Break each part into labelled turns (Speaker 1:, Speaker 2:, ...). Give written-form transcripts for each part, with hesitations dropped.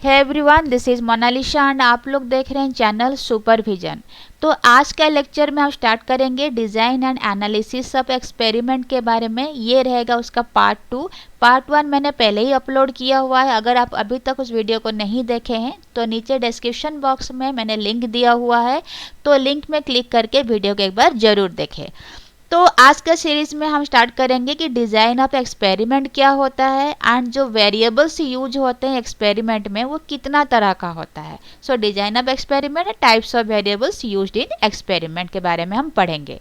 Speaker 1: Hey everyone, this is Monalisa and आप लोग देख रहे हैं चैनल सुपरविजन। तो आज का लेक्चर में हम स्टार्ट करेंगे design and analysis of experiment के बारे में। ये रहेगा उसका पार्ट 2। पार्ट 1 मैंने पहले ही अपलोड किया हुआ है। अगर आप अभी तक उस वीडियो को नहीं देखे हैं तो नीचे डिस्क्रिप्शन बॉक्स में मैंने लिंक दिया हुआ है, तो लिंक में क्लिक करके वीडियो को एक बार ज़रूर देखें। तो आज का सीरीज में हम स्टार्ट करेंगे कि डिज़ाइन ऑफ एक्सपेरिमेंट क्या होता है एंड जो वेरिएबल्स यूज होते हैं एक्सपेरिमेंट में वो कितना तरह का होता है। So design of experiment and types of variables used in experiment के बारे में हम पढ़ेंगे।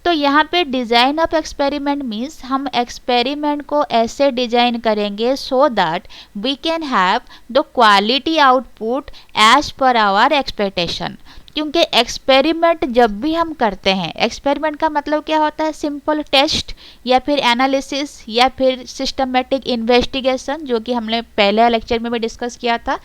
Speaker 1: तो यहाँ पे डिज़ाइन ऑफ एक्सपेरिमेंट मीन्स हम एक्सपेरिमेंट को ऐसे डिज़ाइन करेंगे so that we can have the quality output as per our expectation. क्योंकि एक्सपेरिमेंट जब भी हम करते हैं, एक्सपेरिमेंट का मतलब क्या होता है, सिंपल टेस्ट या फिर एनालिसिस या फिर सिस्टमेटिक इन्वेस्टिगेशन, जो कि हमने पहले लेक्चर में भी डिस्कस किया था।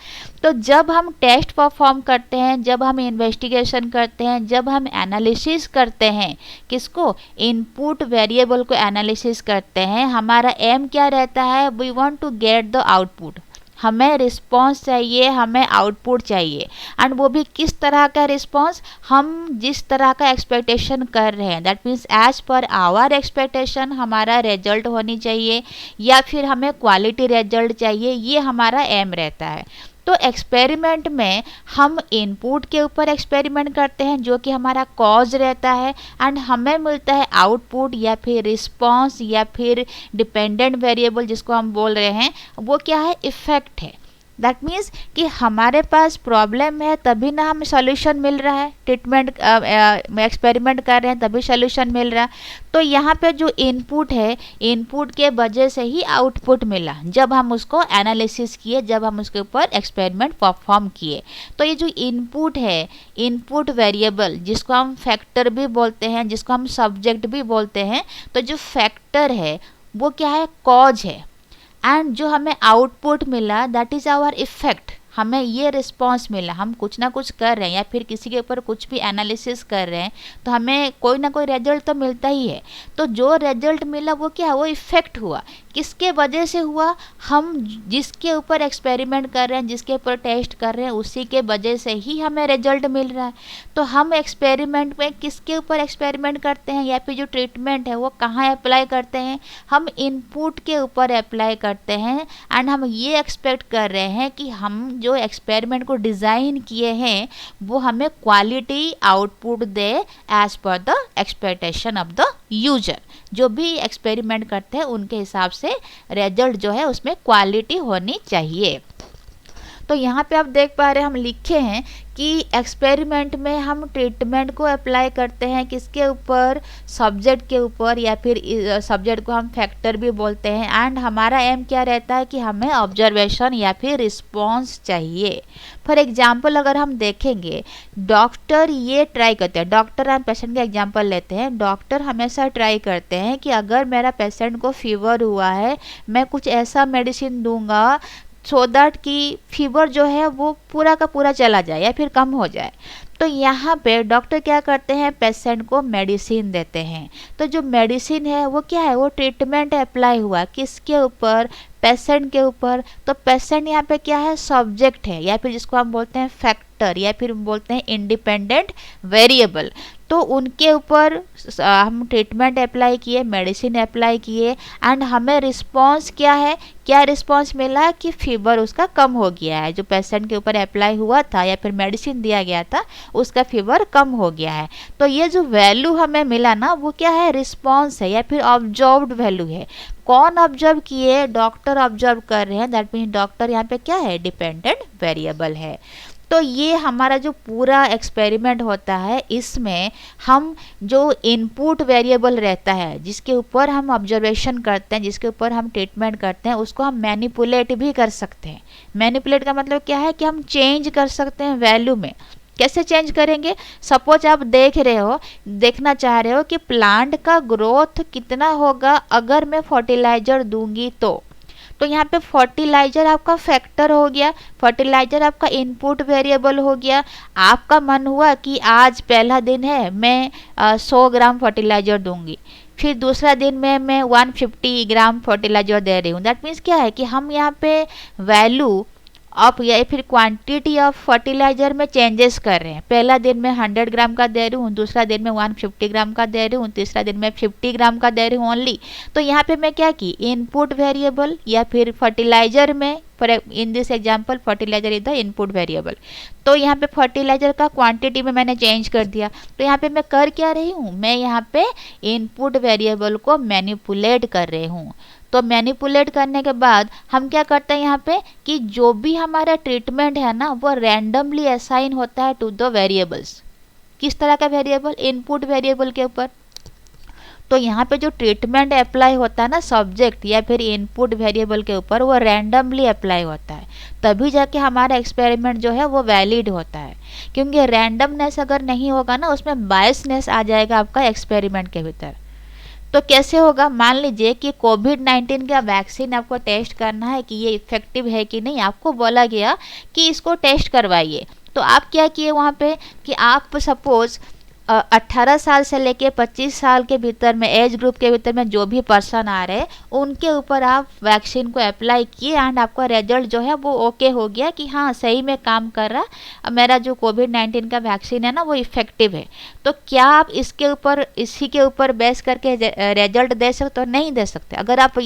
Speaker 1: तो जब हम टेस्ट परफॉर्म करते हैं, जब हम इन्वेस्टिगेशन करते हैं, जब हम एनालिसिस करते हैं, किसको, इनपुट वेरिएबल को एनालिसिस करते हैं, हमारा एम क्या रहता है, we want to get the output. हमें रिस्पॉन्स चाहिए, हमें आउटपुट चाहिए, एंड वो भी किस तरह का रिस्पॉन्स, हम जिस तरह का एक्सपेक्टेशन कर रहे हैं, that means as per our expectation हमारा रिजल्ट होनी चाहिए या फिर हमें क्वालिटी रिजल्ट चाहिए, ये हमारा एम रहता है। तो एक्सपेरिमेंट में हम इनपुट के ऊपर एक्सपेरिमेंट करते हैं जो कि हमारा कॉज रहता है, एंड हमें मिलता है आउटपुट या फिर रिस्पॉन्स या फिर डिपेंडेंट वेरिएबल जिसको हम बोल रहे हैं, वो क्या है, इफेक्ट है। दैट मीन्स कि हमारे पास प्रॉब्लम है तभी ना हमें सॉल्यूशन मिल रहा है, ट्रीटमेंट एक्सपेरिमेंट कर रहे हैं तभी सॉल्यूशन मिल रहा है। तो यहाँ पे जो इनपुट है, इनपुट के वजह से ही आउटपुट मिला जब हम उसको एनालिसिस किए, जब हम उसके ऊपर एक्सपेरिमेंट परफॉर्म किए। तो ये जो इनपुट है, इनपुट वेरिएबल जिसको हम फैक्टर भी बोलते हैं, जिसको हम सब्जेक्ट भी बोलते हैं, तो जो फैक्टर है वो क्या है, कॉज है, एंड जो हमें आउटपुट मिला दैट इज़ आवर इफेक्ट। हमें ये रिस्पॉन्स मिला, हम कुछ ना कुछ कर रहे हैं या फिर किसी के ऊपर कुछ भी एनालिसिस कर रहे हैं तो हमें कोई ना कोई रिजल्ट तो मिलता ही है। तो जो रिजल्ट मिला वो क्या, वो इफेक्ट हुआ। किसके वजह से हुआ, हम जिसके ऊपर एक्सपेरिमेंट कर रहे हैं, जिसके ऊपर टेस्ट कर रहे हैं, उसी के वजह से ही हमें रिजल्ट मिल रहा है। तो हम एक्सपेरिमेंट में किसके ऊपर एक्सपेरिमेंट करते हैं या फिर जो ट्रीटमेंट है वो कहाँ अप्लाई करते हैं, हम इनपुट के ऊपर अप्लाई करते हैं, एंड हम ये एक्सपेक्ट कर रहे हैं कि हम जो एक्सपेरिमेंट को डिज़ाइन किए हैं वो हमें क्वालिटी आउटपुट दे as per the expectation of the user. जो भी एक्सपेरिमेंट करते हैं उनके हिसाब से रिजल्ट जो है उसमें क्वालिटी होनी चाहिए। तो यहाँ पे आप देख पा रहे हैं, हम लिखे हैं कि एक्सपेरिमेंट में हम ट्रीटमेंट को अप्लाई करते हैं किसके ऊपर, सब्जेक्ट के ऊपर, या फिर सब्जेक्ट को हम फैक्टर भी बोलते हैं, एंड हमारा एम क्या रहता है कि हमें ऑब्जर्वेशन या फिर रिस्पॉन्स चाहिए। फॉर एग्जांपल अगर हम देखेंगे, डॉक्टर ये ट्राई करते हैं, डॉक्टर एंड पेशेंट का एग्जांपल लेते हैं। डॉक्टर हमेशा ट्राई करते हैं कि अगर मेरा पेशेंट को फीवर हुआ है, मैं कुछ ऐसा मेडिसिन दूंगा सो दैट कि फीवर जो है वो पूरा का पूरा चला जाए या फिर कम हो जाए। तो यहाँ पे डॉक्टर क्या करते हैं, पेशेंट को मेडिसिन देते हैं। तो जो मेडिसिन है वो क्या है, वो ट्रीटमेंट अप्लाई हुआ किसके ऊपर, पेशेंट के ऊपर। तो पेशेंट यहाँ पे क्या है, सब्जेक्ट है, या फिर जिसको हम बोलते हैं फैक्टर, या फिर बोलते हैं इंडिपेंडेंट वेरिएबल। तो उनके ऊपर हम ट्रीटमेंट अप्लाई किए, मेडिसिन अप्लाई किए, एंड हमें रिस्पॉन्स क्या है, क्या रिस्पॉन्स मिला कि फीवर उसका कम हो गया है। जो पेशेंट के ऊपर अप्लाई हुआ था या फिर मेडिसिन दिया गया था उसका फीवर कम हो गया है। तो ये जो वैल्यू हमें मिला ना वो क्या है, रिस्पॉन्स है या फिर ऑब्जर्व्ड वैल्यू है। कौन ऑब्जर्व किए, डॉक्टर ऑब्जर्व कर रहे हैं, दैट मीन्स डॉक्टर यहाँ पे क्या है, डिपेंडेंट वेरिएबल है। तो ये हमारा जो पूरा एक्सपेरिमेंट होता है इसमें हम जो इनपुट वेरिएबल रहता है जिसके ऊपर हम ऑब्जर्वेशन करते हैं, जिसके ऊपर हम ट्रीटमेंट करते हैं, उसको हम मैनिपुलेट भी कर सकते हैं। मैनिपुलेट का मतलब क्या है कि हम चेंज कर सकते हैं वैल्यू में। कैसे चेंज करेंगे, सपोज आप देखना चाह रहे हो कि प्लांट का ग्रोथ कितना होगा अगर मैं फर्टिलाइजर दूंगी। तो यहाँ पे फर्टिलाइजर आपका फैक्टर हो गया, फर्टिलाइजर आपका इनपुट वेरिएबल हो गया। आपका मन हुआ कि आज पहला दिन है, मैं 100 ग्राम फर्टिलाइजर दूंगी, फिर दूसरा दिन में मैं 150 ग्राम फर्टिलाइजर दे रही हूँ। दैट मीन्स क्या है कि हम यहाँ पे वैल्यू आप या फिर क्वांटिटी ऑफ फर्टिलाइजर में चेंजेस कर रहे हैं। पहला दिन में 100 ग्राम का दे रही हूँ, दूसरा दिन में 150 ग्राम का दे रही हूँ, तीसरा दिन में 50 ग्राम का दे रही हूँ ओनली। तो यहाँ पे मैं क्या की, इनपुट वेरिएबल या फिर फर्टिलाइजर में, for in this example fertiliser is the input variable. तो यहाँ पे फर्टिलाइजर का क्वांटिटी में मैंने चेंज कर दिया। तो यहाँ पे मैं कर क्या रही हूँ, मैं यहाँ पे इनपुट वेरिएबल को मैनिपुलेट कर रही हूँ। तो मैनिपुलेट करने के बाद हम क्या करते हैं यहाँ पे कि जो भी हमारा ट्रीटमेंट है ना वो रैंडमली असाइन होता है टू द वेरिएबल्स। किस तरह का वेरिएबल, इनपुट वेरिएबल के ऊपर। तो यहाँ पे जो ट्रीटमेंट अप्लाई होता है ना सब्जेक्ट या फिर इनपुट वेरिएबल के ऊपर, वो रैंडमली अप्लाई होता है, तभी जाके हमारा एक्सपेरिमेंट जो है वो वैलिड होता है। क्योंकि रैंडमनेस अगर नहीं होगा ना, उसमें बायसनेस आ जाएगा आपका एक्सपेरिमेंट के भीतर। तो कैसे होगा, मान लीजिए कि कोविड-19 का वैक्सीन आपको टेस्ट करना है कि ये इफेक्टिव है कि नहीं, आपको बोला गया कि इसको टेस्ट करवाइए। तो आप क्या किए वहाँ पे कि आप सपोज 18 साल से लेके 25 साल के भीतर में, एज ग्रुप के भीतर में जो भी पर्सन आ रहे हैं उनके ऊपर आप वैक्सीन को अप्लाई किए एंड आपका रिजल्ट जो है वो ओके हो गया कि हाँ सही में काम कर रहा, मेरा जो कोविड-19 का वैक्सीन है ना वो इफेक्टिव है। तो क्या आप इसके ऊपर, इसी के ऊपर बेस करके रिजल्ट दे सकते हो? नहीं दे सकते। अगर आप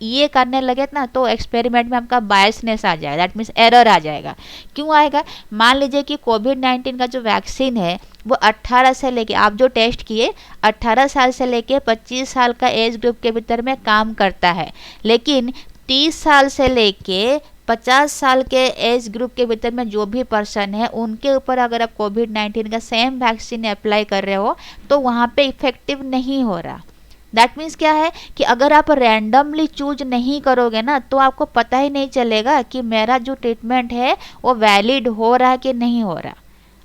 Speaker 1: ये करने लगे ना तो एक्सपेरिमेंट में आपका बायसनेस आ जाएगा, दैट मीन्स एरर आ जाएगा। क्यों आएगा, मान लीजिए कि कोविड-19 का जो वैक्सीन है वो 18 से लेके, आप जो टेस्ट किए 18 साल से लेके 25 साल का एज ग्रुप के भीतर में काम करता है, लेकिन 30 साल से लेके 50 साल के एज ग्रुप के भीतर में जो भी पर्सन है उनके ऊपर अगर आप कोविड-19 का सेम वैक्सीन अप्लाई कर रहे हो तो वहाँ पे इफेक्टिव नहीं हो रहा। दैट मीन्स क्या है कि अगर आप रैंडमली चूज नहीं करोगे ना तो आपको पता ही नहीं चलेगा कि मेरा जो ट्रीटमेंट है वो वैलिड हो रहा है कि नहीं हो रहा।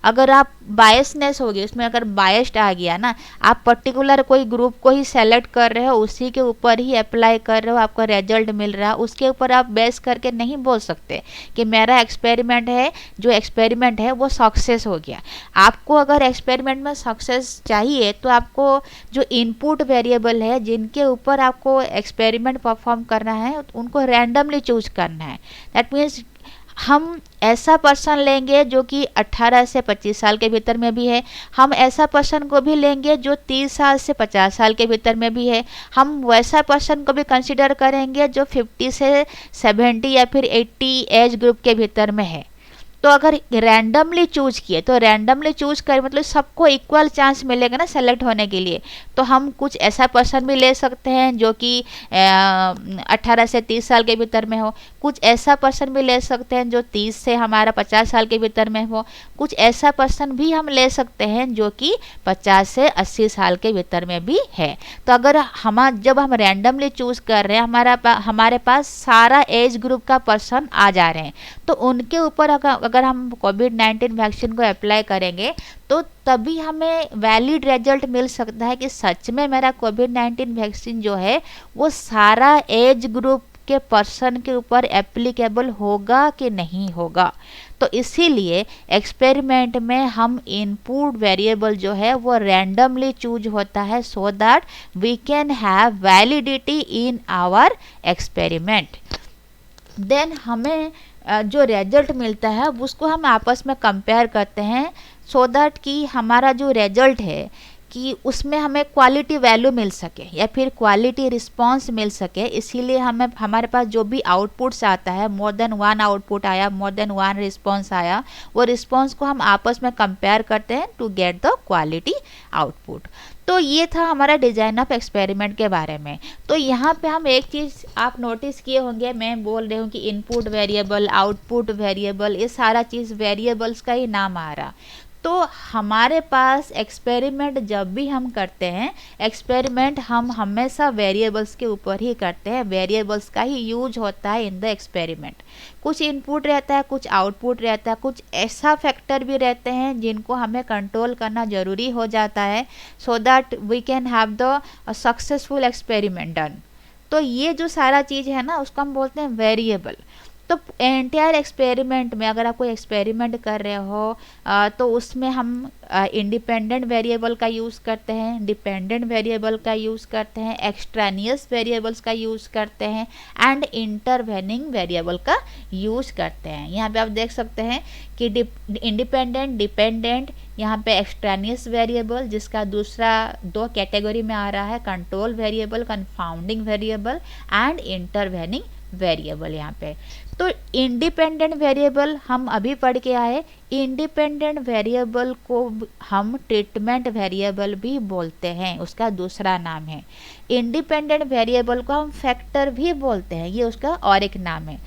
Speaker 1: अगर आप बायसनेस होगी, उसमें अगर बायस्ड आ गया ना, आप पर्टिकुलर कोई ग्रुप को ही सेलेक्ट कर रहे हो, उसी के ऊपर ही अप्लाई कर रहे हो, आपका रिजल्ट मिल रहा है, उसके ऊपर आप बेस करके नहीं बोल सकते कि मेरा एक्सपेरिमेंट है, जो एक्सपेरिमेंट है वो सक्सेस हो गया। आपको अगर एक्सपेरिमेंट में सक्सेस चाहिए तो आपको जो इनपुट वेरिएबल है जिनके ऊपर आपको एक्सपेरिमेंट परफॉर्म करना है उनको रैंडमली चूज करना है। दैट मीन्स हम ऐसा पर्सन लेंगे जो कि 18 से 25 साल के भीतर में भी है, हम ऐसा पर्सन को भी लेंगे जो 30 साल से 50 साल के भीतर में भी है, हम वैसा पर्सन को भी कंसिडर करेंगे जो 50 से 70 या फिर 80 एज ग्रुप के भीतर में है। तो अगर रैंडमली चूज किए तो रैंडमली चूज कर मतलब सबको इक्वल चांस मिलेगा ना सेलेक्ट होने के लिए। तो हम कुछ ऐसा पर्सन भी ले सकते हैं जो कि 18 से 30 साल के भीतर में हो, कुछ ऐसा पर्सन भी ले सकते हैं जो 30 से हमारा 50 साल के भीतर में हो, कुछ ऐसा पर्सन भी हम ले सकते हैं जो कि 50 से 80 साल के भीतर में भी है। तो अगर जब हम रैंडमली चूज कर रहे हैं, हमारे पास सारा एज ग्रुप का पर्सन आ जा रहे हैं, तो उनके ऊपर अगर हम कोविड-19 वैक्सीन को अप्लाई करेंगे तो तभी हमें वैलिड रिजल्ट मिल सकता है कि सच में मेरा कोविड-19 वैक्सीन जो है वो सारा एज ग्रुप के पर्सन के ऊपर एप्लीकेबल होगा कि नहीं होगा। तो इसीलिए एक्सपेरिमेंट में हम इनपुट वेरिएबल जो है वो रैंडमली चूज होता है so that we can have validity in our experiment. Then हमें जो रिजल्ट मिलता है उसको हम आपस में कंपेयर करते हैं सो दैट कि हमारा जो रिजल्ट है कि उसमें हमें क्वालिटी वैल्यू मिल सके या फिर क्वालिटी रिस्पांस मिल सके। इसीलिए हमारे पास जो भी आउटपुट्स आता है, मोर देन वन आउटपुट आया, मोर देन वन रिस्पांस आया, वो रिस्पांस को हम आपस में कंपेयर करते हैं to get the quality output. तो ये था हमारा डिज़ाइन ऑफ एक्सपेरिमेंट के बारे में। तो यहाँ पे हम एक चीज़ आप नोटिस किए होंगे, मैं बोल रही हूँ कि इनपुट वेरिएबल, आउटपुट वेरिएबल, ये सारा चीज़ वेरिएबल्स का ही नाम आ रहा। तो हमारे पास एक्सपेरिमेंट जब भी हम करते हैं, एक्सपेरिमेंट हम हमेशा वेरिएबल्स के ऊपर ही करते हैं, वेरिएबल्स का ही यूज होता है इन द एक्सपेरिमेंट। कुछ इनपुट रहता है, कुछ आउटपुट रहता है, कुछ ऐसा फैक्टर भी रहते हैं जिनको हमें कंट्रोल करना ज़रूरी हो जाता है so that we can have the successful experiment done. तो ये जो सारा चीज़ है ना उसको हम बोलते हैं वेरिएबल। तो एंटायर एक्सपेरिमेंट में अगर आप कोई एक्सपेरिमेंट कर रहे हो तो उसमें हम इंडिपेंडेंट वेरिएबल का यूज़ करते हैं, डिपेंडेंट वेरिएबल का यूज़ करते हैं, एक्सट्रानियस वेरिएबल्स का यूज़ करते हैं एंड इंटरवेनिंग वेरिएबल का यूज़ करते हैं। यहाँ पे आप देख सकते हैं कि इंडिपेंडेंट, डिपेंडेंट, यहाँ पे एक्सट्रानियस वेरिएबल जिसका दूसरा 2 कैटेगरी में आ रहा है, control variable, confounding variable and intervening variable. यहाँ पे तो इंडिपेंडेंट वेरिएबल हम अभी पढ़ के आए, इंडिपेंडेंट वेरिएबल को हम ट्रीटमेंट वेरिएबल भी बोलते हैं, उसका दूसरा नाम है। इंडिपेंडेंट वेरिएबल को हम फैक्टर भी बोलते हैं, ये उसका और एक नाम है।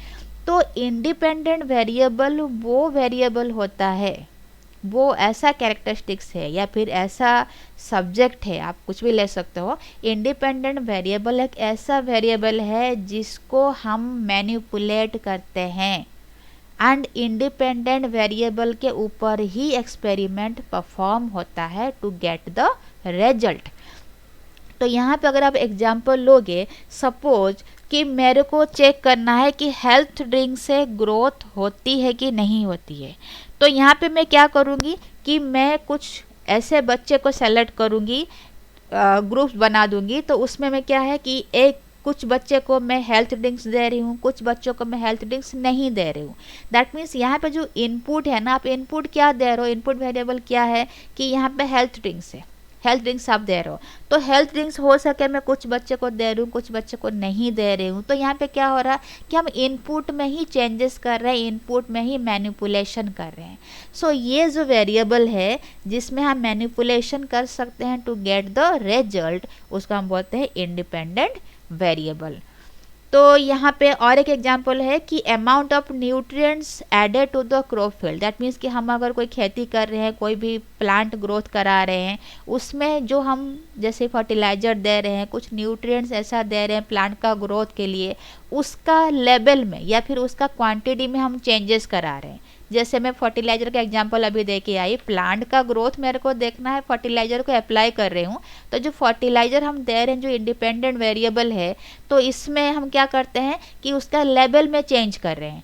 Speaker 1: तो इंडिपेंडेंट वेरिएबल वो वेरिएबल होता है, वो ऐसा कैरेक्टरिस्टिक्स है या फिर ऐसा सब्जेक्ट है, आप कुछ भी ले सकते हो। इंडिपेंडेंट वेरिएबल एक ऐसा वेरिएबल है जिसको हम मैनिपुलेट करते हैं एंड इंडिपेंडेंट वेरिएबल के ऊपर ही एक्सपेरिमेंट परफॉर्म होता है टू गेट द रिजल्ट। तो यहाँ पे अगर आप एग्जांपल लोगे, सपोज कि मेरे को चेक करना है कि हेल्थ ड्रिंक से ग्रोथ होती है कि नहीं होती है, तो यहाँ पे मैं क्या करूँगी कि मैं कुछ ऐसे बच्चे को सेलेक्ट करूँगी, ग्रुप्स बना दूँगी। तो उसमें मैं क्या है कि कुछ बच्चे को मैं हेल्थ ड्रिंक्स दे रही हूँ, कुछ बच्चों को मैं हेल्थ ड्रिंक्स नहीं दे रही हूँ। दैट मीन्स यहाँ पे जो इनपुट है ना, आप इनपुट क्या दे रहे हो, इनपुट वेरिएबल क्या है कि यहाँ पे हेल्थ ड्रिंक्स है, हेल्थ ड्रिंक्स आप दे रहे हो। तो हेल्थ ड्रिंक्स हो सके मैं कुछ बच्चे को दे रही हूँ, कुछ बच्चे को नहीं दे रही हूँ। तो यहाँ पे क्या हो रहा है कि हम इनपुट में ही चेंजेस कर रहे हैं, इनपुट में ही मैनिपुलेशन कर रहे हैं। सो ये जो वेरिएबल है जिसमें हम मैनिपुलेशन कर सकते हैं टू गेट द रिजल्ट, उसको हम बोलते हैं इंडिपेंडेंट वेरिएबल। तो यहाँ पे और एक एग्जांपल है कि amount of nutrients added to the crop field. That means कि हम अगर कोई खेती कर रहे हैं, कोई भी प्लांट ग्रोथ करा रहे हैं, उसमें जो हम जैसे फर्टिलाइजर दे रहे हैं, कुछ न्यूट्रिएंट्स ऐसा दे रहे हैं प्लांट का ग्रोथ के लिए, उसका लेवल में या फिर उसका क्वांटिटी में हम चेंजेस करा रहे हैं। जैसे मैं फर्टिलाइजर का एग्जांपल अभी दे के आई, प्लांट का ग्रोथ मेरे को देखना है, फर्टिलाइजर को अप्लाई कर रही हूँ। तो जो फर्टिलाइजर हम दे रहे हैं, जो इंडिपेंडेंट वेरिएबल है, तो इसमें हम क्या करते हैं कि उसका लेवल में चेंज कर रहे हैं।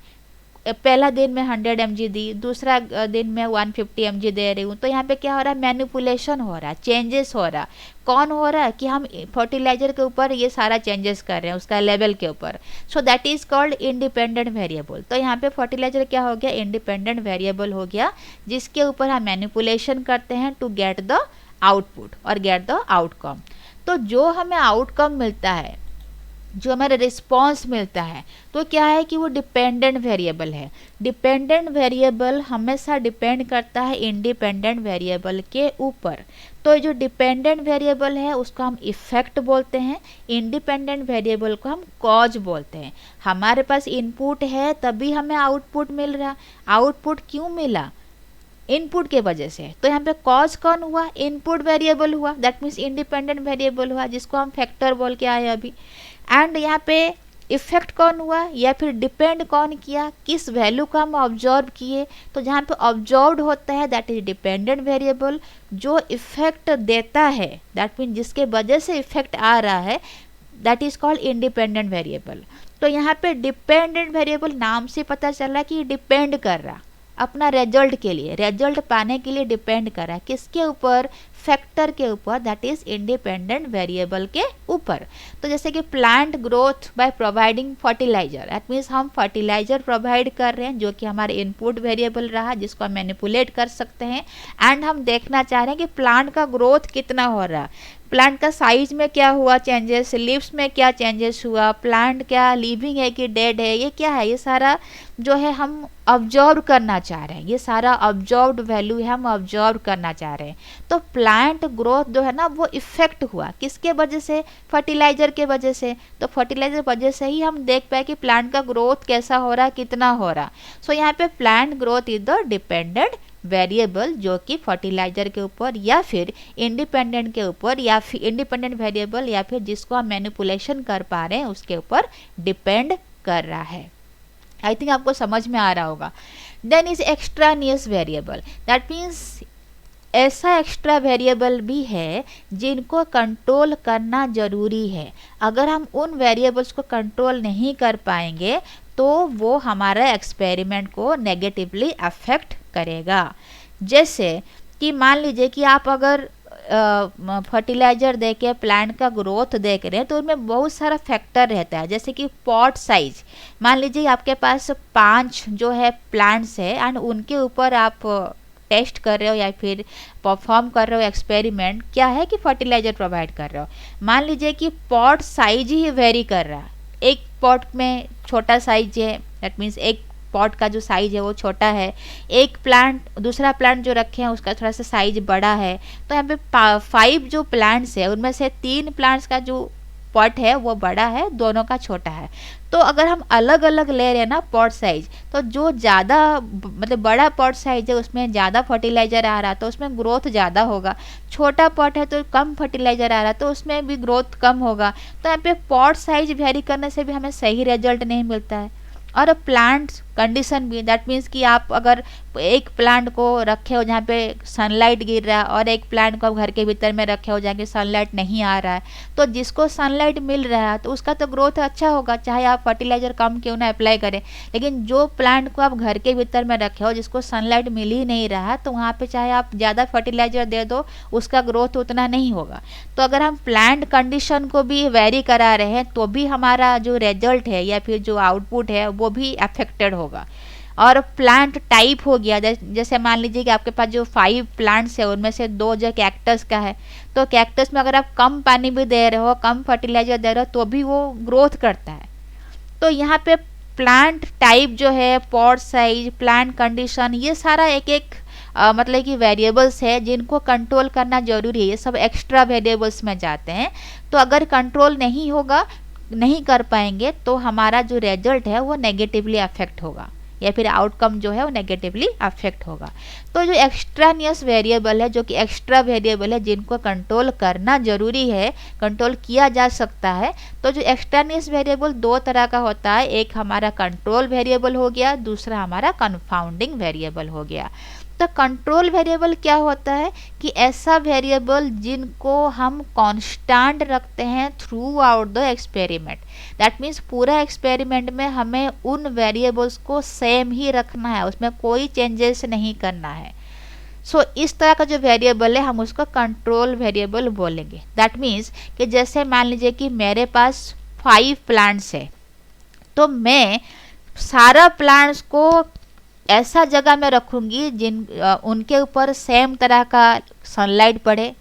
Speaker 1: पहला दिन में 100 mg दी, दूसरा दिन में 150 mg दे रही हूँ। तो यहाँ पे क्या हो रहा है, मैनिपुलेशन हो रहा है, चेंजेस हो रहा है। कौन हो रहा है कि हम फर्टिलाइजर के ऊपर ये सारा चेंजेस कर रहे हैं, उसका लेवल के ऊपर। So that is called independent variable. तो यहाँ पे फर्टिलाइजर क्या हो गया, इंडिपेंडेंट वेरिएबल हो गया, जिसके ऊपर हम मैनिपुलेशन करते हैं टू गेट द आउटपुट और गेट द आउटकम। तो जो हमें आउटकम मिलता है, जो हमारा रिस्पॉन्स मिलता है, तो क्या है कि वो डिपेंडेंट वेरिएबल है। डिपेंडेंट वेरिएबल हमेशा डिपेंड करता है इंडिपेंडेंट वेरिएबल के ऊपर। तो जो डिपेंडेंट वेरिएबल है उसको हम इफेक्ट बोलते हैं, इंडिपेंडेंट वेरिएबल को हम कॉज बोलते हैं। हमारे पास इनपुट है तभी हमें आउटपुट मिल रहा। आउटपुट क्यों मिला, इनपुट के वजह से। तो यहाँ पे कॉज कौन हुआ, इनपुट वेरिएबल हुआ, दैट मीन्स इंडिपेंडेंट वेरिएबल हुआ, जिसको हम फैक्टर बोल के आए अभी। एंड यहाँ पे इफेक्ट कौन हुआ या फिर डिपेंड कौन किया, किस वैल्यू को हम ऑब्जर्व किए। तो जहाँ पे ऑब्जर्व्ड होता है दैट इज डिपेंडेंट वेरिएबल। जो इफेक्ट देता है, दैट मीन जिसके वजह से इफेक्ट आ रहा है, that is called independent variable. तो यहाँ पे डिपेंडेंट वेरिएबल नाम से पता चल रहा है कि डिपेंड कर रहा अपना रिजल्ट के लिए, रिजल्ट पाने के लिए डिपेंड कर रहा है किसके ऊपर, फैक्टर के ऊपर, दैट इज इंडिपेंडेंट वेरिएबल के ऊपर। तो जैसे कि plant growth by providing fertiliser, that means हम फर्टिलाइजर प्रोवाइड कर रहे हैं जो कि हमारे इनपुट वेरिएबल रहा, जिसको हम मैनिपुलेट कर सकते हैं। एंड हम देखना चाह रहे हैं कि प्लांट का ग्रोथ कितना हो रहा, प्लांट का साइज में क्या हुआ चेंजेस, लीव्स में क्या चेंजेस हुआ, प्लांट क्या लिविंग है कि डेड है, ये क्या है, ये सारा जो है हम ऑब्जर्व करना चाह रहे हैं। ये सारा ऑब्जर्व्ड वैल्यू है, हम ऑब्जर्व करना चाह रहे हैं। तो प्लांट ग्रोथ जो है ना वो इफेक्ट हुआ किसके वजह से, फर्टिलाइजर के वजह से। तो फर्टिलाइजर वजह से ही हम देख पाए कि प्लांट का ग्रोथ कैसा हो रहा, कितना हो रहा। सो यहाँ पे plant growth is the dependent variable, जो कि फर्टिलाइजर के ऊपर या फिर इंडिपेंडेंट के ऊपर या फिर इंडिपेंडेंट वेरिएबल या फिर जिसको हम मैनिपुलेशन कर पा रहे हैं उसके ऊपर डिपेंड कर रहा है। आई थिंक आपको समझ में आ रहा होगा। Then is extraneous variable, that means ऐसा एक्स्ट्रा वेरिएबल भी है जिनको कंट्रोल करना जरूरी है। अगर हम उन वेरिएबल्स को कंट्रोल नहीं कर पाएंगे तो वो हमारा एक्सपेरिमेंट को नेगेटिवली अफेक्ट करेगा। जैसे कि मान लीजिए कि आप अगर फर्टिलाइजर दे के प्लांट का ग्रोथ देख रहे हैं तो उनमें बहुत सारा फैक्टर रहता है, जैसे कि पॉट साइज। मान लीजिए आपके पास 5 जो है प्लांट्स है एंड उनके ऊपर आप टेस्ट कर रहे हो या फिर परफॉर्म कर रहे हो एक्सपेरिमेंट, क्या है कि फर्टिलाइजर प्रोवाइड कर रहे हो। मान लीजिए कि पॉट साइज ही वेरी कर रहा है, एक पॉट में छोटा साइज है, दैट मीन्स एक पॉट का जो साइज है वो छोटा है, एक प्लांट दूसरा प्लांट जो रखे हैं उसका थोड़ा सा साइज बड़ा है। तो यहाँ पे 5 जो प्लांट्स है उनमें से 3 प्लांट्स का जो पॉट है वो बड़ा है, दोनों का छोटा है। तो अगर हम अलग अलग ले रहे हैं ना पॉट साइज, तो जो ज़्यादा मतलब बड़ा पॉट साइज है उसमें ज़्यादा फर्टिलाइजर आ रहा तो उसमें ग्रोथ ज़्यादा होगा, छोटा पॉट है तो कम फर्टिलाइजर आ रहा तो उसमें भी ग्रोथ कम होगा। तो यहाँ पे पॉट साइज वेरी करने से भी हमें सही रिजल्ट नहीं मिलता है। और प्लांट कंडीशन भी, दैट मीन्स कि आप अगर एक प्लांट को रखे हो जहाँ पे सनलाइट गिर रहा है और एक प्लांट को आप घर के भीतर में रखे हो जहाँ की सनलाइट नहीं आ रहा है, तो जिसको सनलाइट मिल रहा है तो उसका तो ग्रोथ अच्छा होगा, चाहे आप फर्टिलाइजर कम क्यों ना अप्लाई करें। लेकिन जो प्लांट को आप घर के भीतर में रखे हो जिसको सनलाइट मिल ही नहीं रहा तो वहाँ पे चाहे आप ज़्यादा फर्टिलाइजर दे दो उसका ग्रोथ उतना नहीं होगा। तो अगर हम प्लांट कंडीशन को भी वेरी करा रहे हैं तो भी हमारा जो रिजल्ट है या फिर जो आउटपुट है वो भी अफेक्टेड होगा। और प्लांट टाइप हो गया, जैसे मान लीजिए कि आपके पास जो 5 प्लांट्स है उनमें से 2 जो कैक्टस का है, तो कैक्टस में अगर आप कम पानी भी दे रहे हो, कम फर्टिलाइजर दे रहे हो तो भी वो ग्रोथ करता है। तो यहाँ पे प्लांट टाइप जो है, पॉट साइज, प्लांट कंडीशन, ये सारा एक एक मतलब कि वेरिएबल्स है जिनको कंट्रोल करना जरूरी है। ये सब एक्स्ट्रा वेरिएबल्स में जाते हैं। तो अगर कंट्रोल नहीं होगा, नहीं कर पाएंगे तो हमारा जो रिजल्ट है वो नेगेटिवली अफेक्ट होगा या फिर आउटकम जो है वो नेगेटिवली अफेक्ट होगा। तो जो एक्स्ट्रानियस वेरिएबल है, जो कि एक्स्ट्रा वेरिएबल है जिनको कंट्रोल करना जरूरी है, कंट्रोल किया जा सकता है, तो जो एक्स्ट्रानियस वेरिएबल 2 तरह का होता है, एक हमारा कंट्रोल वेरिएबल हो गया, दूसरा हमारा कंफाउंडिंग वेरिएबल हो गया। तो कंट्रोल वेरिएबल क्या होता है कि ऐसा वेरिएबल जिनको हम कांस्टेंट रखते हैं through out the experiment. That means पूरा एक्सपेरिमेंट में हमें उन वेरिएबल्स को सेम ही रखना है, उसमें कोई चेंजेस नहीं करना है। सो इस तरह का जो वेरिएबल है हम उसको कंट्रोल वेरिएबल बोलेंगे। दैट मीन्स कि जैसे मान लीजिए कि मेरे पास 5 प्लांट्स है, तो मैं सारा प्लांट्स को ऐसा जगह में रखूँगी उनके ऊपर सेम तरह का सनलाइट पड़े,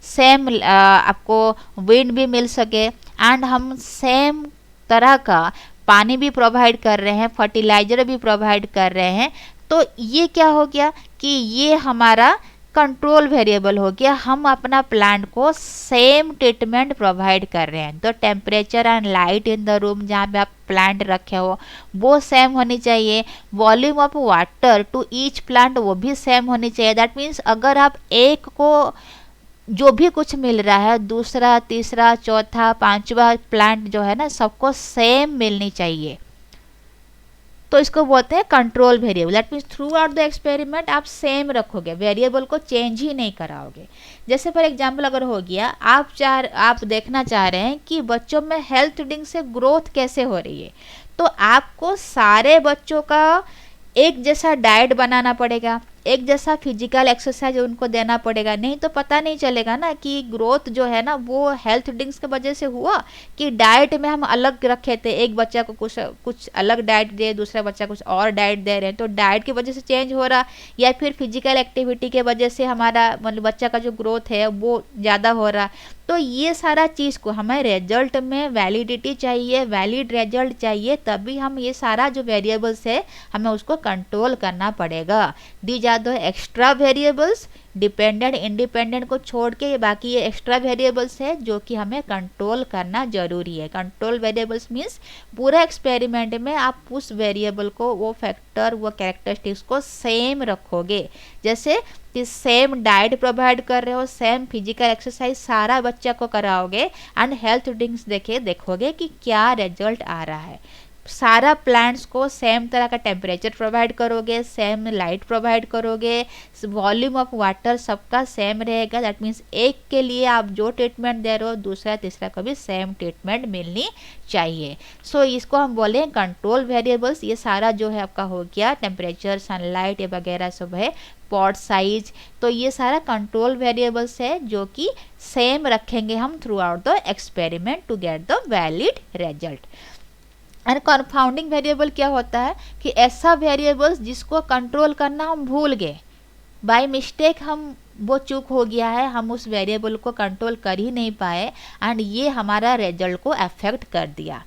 Speaker 1: सेम आपको विंड भी मिल सके एंड हम सेम तरह का पानी भी प्रोवाइड कर रहे हैं, फर्टिलाइजर भी प्रोवाइड कर रहे हैं। तो ये क्या हो गया कि ये हमारा कंट्रोल वेरिएबल हो गया। हम अपना प्लांट को सेम ट्रीटमेंट प्रोवाइड कर रहे हैं। तो temperature and light in the room जहाँ पे आप प्लांट रखे हो वो सेम होनी चाहिए। Volume of water to each plant वो भी सेम होनी चाहिए। दैट मीन्स अगर आप एक को जो भी कुछ मिल रहा है, दूसरा, तीसरा, चौथा, 5वां प्लांट जो है ना, सबको सेम मिलनी चाहिए। तो इसको बोलते हैं control variable. That means through out the experiment आप सेम रखोगे, वेरिएबल को चेंज ही नहीं कराओगे। जैसे फॉर एग्जांपल अगर हो गया, आप देखना चाह रहे हैं कि बच्चों में हेल्थ रीडिंग से ग्रोथ कैसे हो रही है, तो आपको सारे बच्चों का एक जैसा डाइट बनाना पड़ेगा, एक जैसा फिजिकल एक्सरसाइज उनको देना पड़ेगा। नहीं तो पता नहीं चलेगा ना कि ग्रोथ जो है ना वो हेल्थ ड्रिंक्स की वजह से हुआ कि डाइट में हम अलग रखे थे, एक बच्चा को कुछ अलग डाइट दे, दूसरा बच्चा कुछ और डाइट दे रहे हैं, तो डाइट की वजह से चेंज हो रहा, या फिर फिजिकल एक्टिविटी के वजह से हमारा मतलब बच्चा का जो ग्रोथ है वो ज़्यादा हो रहा। तो ये सारा चीज़ को हमें रिजल्ट में वैलिडिटी चाहिए, वैलिड रिजल्ट चाहिए, तभी हम ये सारा जो वेरिएबल्स है हमें उसको कंट्रोल करना पड़ेगा। These are the extra variables, dependent independent को छोड़ के बाकी ये एक्स्ट्रा वेरिएबल्स है जो कि हमें कंट्रोल करना जरूरी है। कंट्रोल वेरिएबल्स मीन्स पूरा एक्सपेरिमेंट में आप उस वेरिएबल को, वो फैक्टर, वो कैरेक्टरिस्टिक्स को सेम रखोगे। जैसे कि सेम डाइट प्रोवाइड कर रहे हो, सेम फिजिकल एक्सरसाइज सारा बच्चा को कराओगे एंड हेल्थ ड्रिंक्स देखोगे कि क्या रिजल्ट आ रहा है। सारा प्लांट्स को सेम तरह का टेम्परेचर प्रोवाइड करोगे, सेम लाइट प्रोवाइड करोगे, वॉल्यूम ऑफ वाटर सबका सेम रहेगा। दैट मीन्स एक के लिए आप जो ट्रीटमेंट दे रहे हो दूसरा तीसरा को भी सेम ट्रीटमेंट मिलनी चाहिए। सो इसको हम बोले हैं कंट्रोल वेरिएबल्स। ये सारा जो है आपका हो गया, टेम्परेचर, सनलाइट, ये वगैरह सब है, पॉट साइज, तो ये सारा कंट्रोल वेरिएबल्स है जो कि सेम रखेंगे हम throughout the experiment to get the valid result. And confounding variable क्या होता है कि ऐसा वेरिएबल्स जिसको कंट्रोल करना हम भूल गए, बाय मिस्टेक हम वो चूक हो गया है, हम उस वेरिएबल को कंट्रोल कर ही नहीं पाए एंड ये हमारा रिजल्ट को अफेक्ट कर दिया।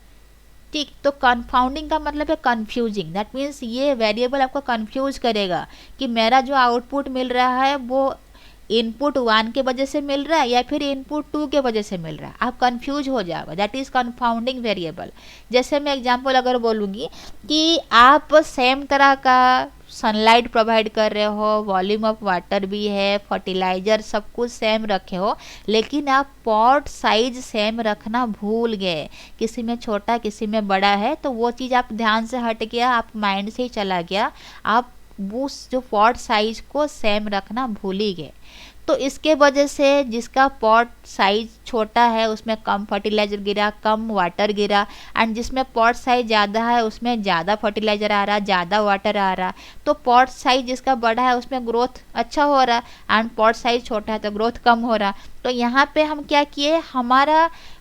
Speaker 1: ठीक, तो कंफाउंडिंग का मतलब है कंफ्यूजिंग। दैट मीन्स ये वेरिएबल आपको कंफ्यूज करेगा कि मेरा जो आउटपुट मिल रहा है वो इनपुट 1 के वजह से मिल रहा है या फिर इनपुट 2 के वजह से मिल रहा है, आप कंफ्यूज हो जाओगे। That is confounding variable. जैसे मैं एग्जांपल अगर बोलूँगी कि आप सेम तरह का सनलाइट प्रोवाइड कर रहे हो, वॉल्यूम ऑफ वाटर भी है, फर्टिलाइजर सब कुछ सेम रखे हो, लेकिन आप पॉट साइज सेम रखना भूल गए, किसी में छोटा किसी में बड़ा है, तो वो चीज़ आप ध्यान से हट गया, आप माइंड से ही चला गया, आप वो जो पॉट साइज को सेम रखना भूल ही गए। तो इसके वजह से जिसका पॉट साइज छोटा है उसमें कम फर्टिलाइज़र गिरा, कम वाटर गिरा, एंड जिसमें पॉट साइज ज़्यादा है उसमें ज़्यादा फर्टिलाइज़र आ रहा, ज़्यादा वाटर आ रहा। तो पॉट साइज जिसका बड़ा है उसमें ग्रोथ अच्छा हो रहा एंड पॉट साइज छोटा है तो ग्रोथ कम हो रहा। तो यहाँ पे हम क्या किए,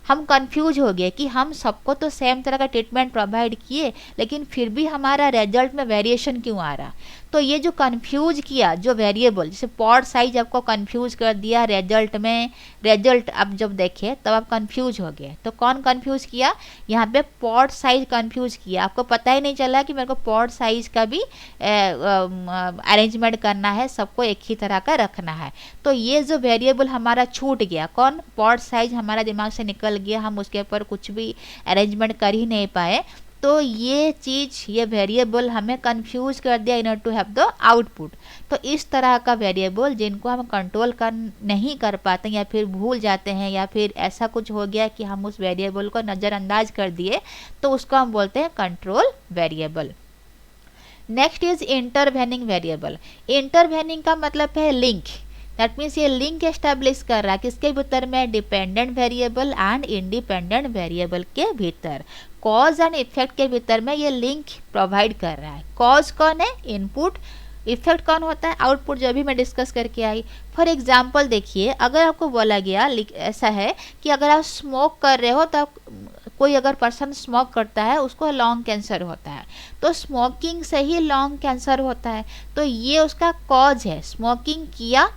Speaker 1: हम कंफ्यूज हो गए कि हम सबको तो सेम तरह का ट्रीटमेंट प्रोवाइड किए लेकिन फिर भी हमारा रिजल्ट में वेरिएशन क्यों आ रहा। तो ये जो कंफ्यूज किया जो वेरिएबल, जैसे पॉट साइज आपको कंफ्यूज कर दिया रिजल्ट में, रिजल्ट आप जब देखे तब आप कंफ्यूज हो गए। तो कौन कंफ्यूज किया, यहाँ पे पॉट साइज कंफ्यूज किया, आपको पता ही नहीं चला कि मेरे को पॉट साइज का भी अरेंजमेंट करना है, सबको एक ही तरह का रखना है। तो ये जो वेरिएबल हमारा छूट गया, कौन, पॉट साइज हमारा दिमाग से निकल गया, हम उसके ऊपर कुछ भी अरेंजमेंट कर ही नहीं पाए। तो ये चीज़, ये वेरिएबल हमें कंफ्यूज कर दिया in order to have the output. तो इस तरह का वेरिएबल जिनको हम कंट्रोल कर नहीं कर पाते या फिर भूल जाते हैं या फिर ऐसा कुछ हो गया कि हम उस वेरिएबल को नज़रअंदाज कर दिए, तो उसको हम बोलते हैं control variable. Next is intervening variable. Intervening का मतलब है लिंक। दैट मीन्स ये लिंक एस्टेब्लिश कर रहा है किसके भीतर में, dependent variable and independent variable के भीतर, कॉज एंड इफेक्ट के भीतर में ये लिंक प्रोवाइड कर रहा है। कॉज कौन है, इनपुट, इफेक्ट कौन होता है, आउटपुट, जो भी मैं डिस्कस करके आई। फॉर एग्जाम्पल देखिए, अगर आपको बोला गया ऐसा है कि अगर आप स्मोक कर रहे हो तो कोई अगर पर्सन स्मोक करता है उसको लॉन्ग कैंसर होता है, तो स्मोकिंग से ही लॉन्ग कैंसर होता है। तो ये उसका कॉज है, स्मोकिंग किया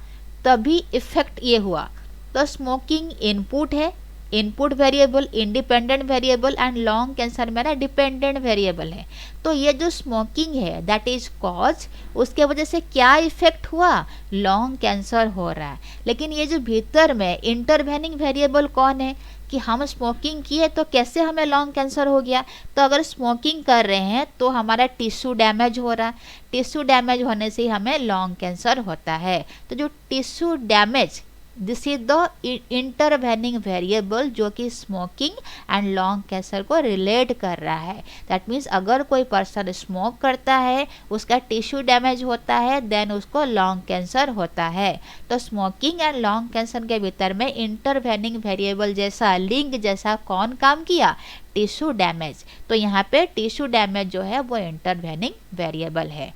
Speaker 1: तभी इफेक्ट ये हुआ। तो स्मोकिंग इनपुट है, input variable, independent variable, and long cancer मेरा डिपेंडेंट वेरिएबल है। तो ये जो स्मोकिंग है दैट इज कॉज, उसके वजह से क्या इफेक्ट हुआ, लॉन्ग कैंसर हो रहा है। लेकिन ये जो भीतर में इंटरवेनिंग वेरिएबल कौन है कि हम स्मोकिंग किए तो कैसे हमें लॉन्ग कैंसर हो गया। तो अगर स्मोकिंग कर रहे हैं तो हमारा टिश्यू डैमेज हो रहा है, टिश्यू डैमेज होने से ही हमें लॉन्ग कैंसर होता है। तो जो tissue damage, this is the intervening variable जो कि स्मोकिंग एंड लॉन्ग कैंसर को रिलेट कर रहा है। दैट मीन्स अगर कोई पर्सन स्मोक करता है, उसका टिश्यू डैमेज होता है, देन उसको लॉन्ग कैंसर होता है। तो स्मोकिंग एंड लॉन्ग कैंसर के भीतर में इंटरवेनिंग वेरिएबल जैसा, लिंक जैसा कौन काम किया, टिश्यू डैमेज। तो यहाँ पे टिश्यू डैमेज जो है वो इंटरवेनिंग वेरिएबल है।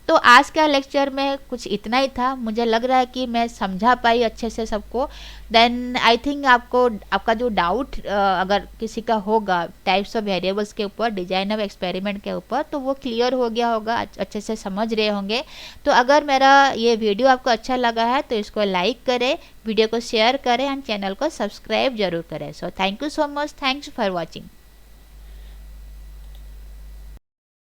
Speaker 1: तो आज का लेक्चर में कुछ इतना ही था। मुझे लग रहा है कि मैं समझा पाई अच्छे से सबको। देन आई थिंक आपका जो डाउट अगर किसी का होगा टाइप्स ऑफ वेरिएबल्स के ऊपर, डिजाइन ऑफ एक्सपेरिमेंट के ऊपर, तो वो क्लियर हो गया होगा, अच्छे से समझ रहे होंगे। तो अगर मेरा ये वीडियो आपको अच्छा लगा है तो इसको लाइक करें, वीडियो को शेयर करें एंड चैनल को सब्सक्राइब जरूर करें। So thank you so much, thanks for watching.